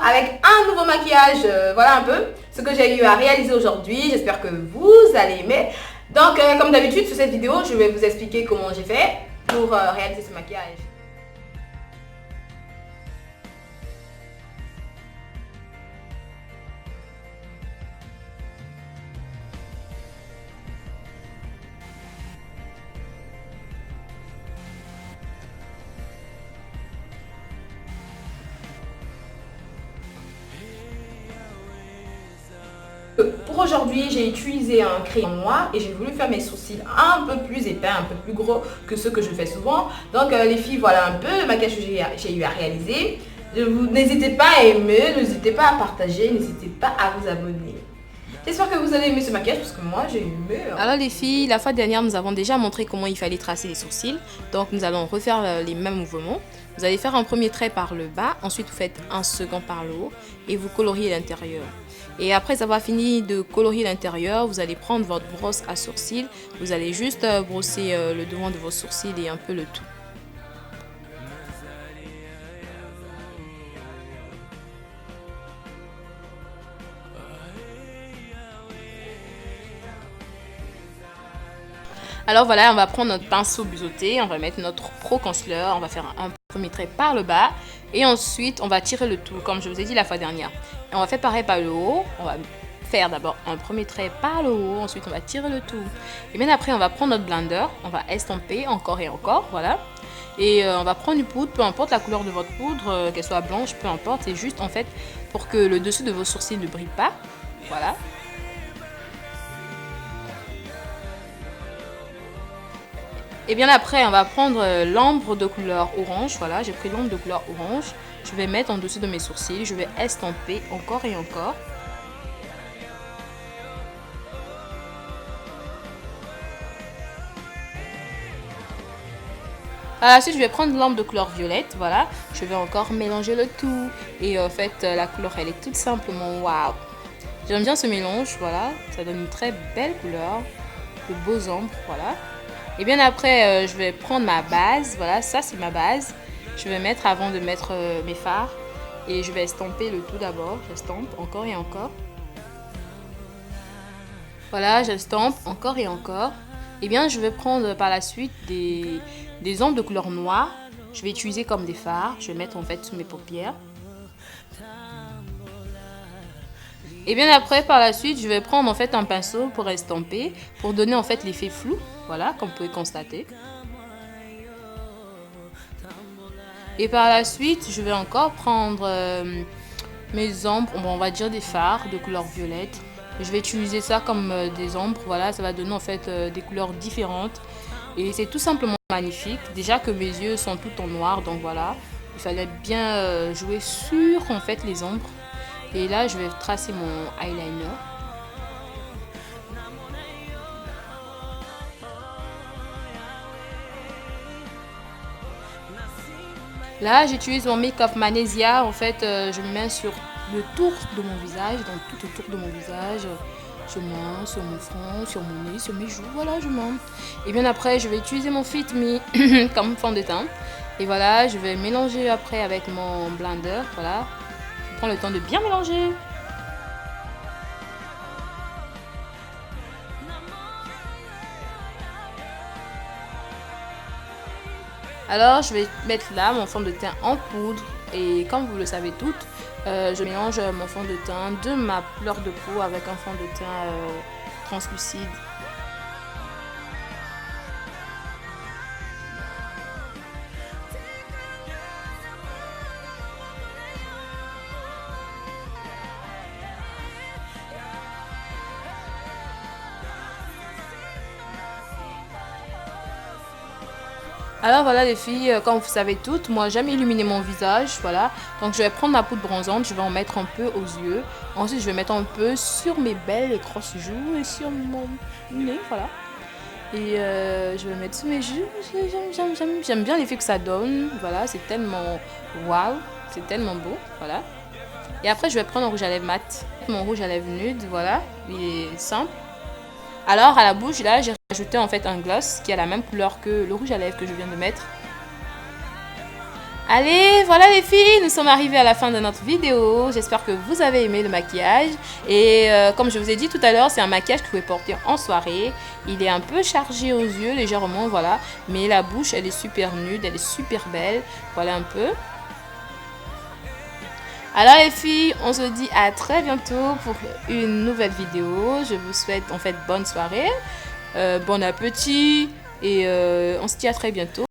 avec un nouveau maquillage. Voilà un peu ce que j'ai eu à réaliser aujourd'hui. J'espère que vous allez aimer. Donc comme d'habitude sur cette vidéo, je vais vous expliquer comment j'ai fait pour réaliser ce maquillage. Pour aujourd'hui, j'ai utilisé un crayon noir et j'ai voulu faire mes sourcils un peu plus épais, un peu plus gros que ceux que je fais souvent. Donc les filles, voilà un peu le maquillage que j'ai eu à réaliser. N'hésitez pas à aimer, n'hésitez pas à partager, n'hésitez pas à vous abonner. J'espère que vous allez aimer ce maquillage parce que moi j'ai aimé. Alors les filles, la fois dernière nous avons déjà montré comment il fallait tracer les sourcils. Donc nous allons refaire les mêmes mouvements. Vous allez faire un premier trait par le bas, ensuite vous faites un second par le haut et vous coloriez l'intérieur. Et après avoir fini de colorier l'intérieur, vous allez prendre votre brosse à sourcils. Vous allez juste brosser le devant de vos sourcils et un peu le tout. Alors voilà, on va prendre notre pinceau biseauté, on va mettre notre Pro Concealer, on va faire un premier trait par le bas et ensuite on va tirer le tout comme je vous ai dit la fois dernière. Et on va faire pareil par le haut, on va faire d'abord un premier trait par le haut, ensuite on va tirer le tout. Et bien après on va prendre notre blender, on va estomper encore et encore, voilà. Et on va prendre une poudre, peu importe la couleur de votre poudre, qu'elle soit blanche, peu importe, c'est juste en fait pour que le dessus de vos sourcils ne brille pas, voilà. Et bien après, on va prendre l'ombre de couleur orange. Voilà, j'ai pris l'ombre de couleur orange. Je vais mettre en dessous de mes sourcils. Je vais estomper encore et encore. Par la suite, je vais prendre l'ombre de couleur violette. Voilà, je vais encore mélanger le tout. Et en fait, la couleur, elle est toute simplement waouh. J'aime bien ce mélange. Voilà, ça donne une très belle couleur. De beaux ombres. Voilà. Et bien après, je vais prendre ma base. Voilà, ça c'est ma base. Je vais mettre avant de mettre mes fards. Et je vais estomper le tout d'abord. J'estompe encore et encore. Voilà, j'estompe encore et encore. Et bien, je vais prendre par la suite des ombres de couleur noire. Je vais utiliser comme des fards. Je vais mettre en fait sous mes paupières. Et bien après, par la suite, je vais prendre en fait un pinceau pour estomper, pour donner en fait l'effet flou, voilà, comme vous pouvez constater. Et par la suite, je vais encore prendre mes ombres, on va dire des fards de couleur violette. Je vais utiliser ça comme des ombres, voilà, ça va donner en fait des couleurs différentes. Et c'est tout simplement magnifique. Déjà que mes yeux sont tout en noir, donc voilà, il fallait bien jouer sur en fait les ombres. Et là, je vais tracer mon eyeliner. Là, j'utilise mon Make-up Magnesia. En fait, je me mets sur le tour de mon visage, donc tout autour de mon visage. Je mets sur mon front, sur mon nez, sur mes joues. Voilà, je mets. Et bien après, je vais utiliser mon Fit Me comme fond de teint. Et voilà, je vais mélanger après avec mon blender. Voilà. Je prends le temps de bien mélanger. Alors, je vais mettre là mon fond de teint en poudre. Et comme vous le savez toutes, je mélange mon fond de teint de ma couleur de peau avec un fond de teint translucide. Alors voilà les filles, comme vous savez toutes, moi j'aime illuminer mon visage, voilà. Donc je vais prendre ma poudre bronzante, je vais en mettre un peu aux yeux. Ensuite je vais mettre un peu sur mes belles et grosses joues et sur mon nez, voilà. Et je vais mettre sur mes joues, j'aime bien l'effet que ça donne, voilà, c'est tellement waouh, c'est tellement beau, voilà. Et après je vais prendre un rouge à lèvres mat, mon rouge à lèvres nude, voilà, il est simple. Alors à la bouche là j'ai rajouté en fait un gloss qui a la même couleur que le rouge à lèvres que je viens de mettre. Allez, voilà les filles, nous sommes arrivés à la fin de notre vidéo. J'espère que vous avez aimé le maquillage. Et comme je vous ai dit tout à l'heure, c'est un maquillage que vous pouvez porter en soirée. Il est un peu chargé aux yeux, légèrement, voilà. Mais la bouche, elle est super nude, elle est super belle. Voilà un peu. Alors les filles, on se dit à très bientôt pour une nouvelle vidéo. Je vous souhaite en fait bonne soirée, bon appétit et on se dit à très bientôt.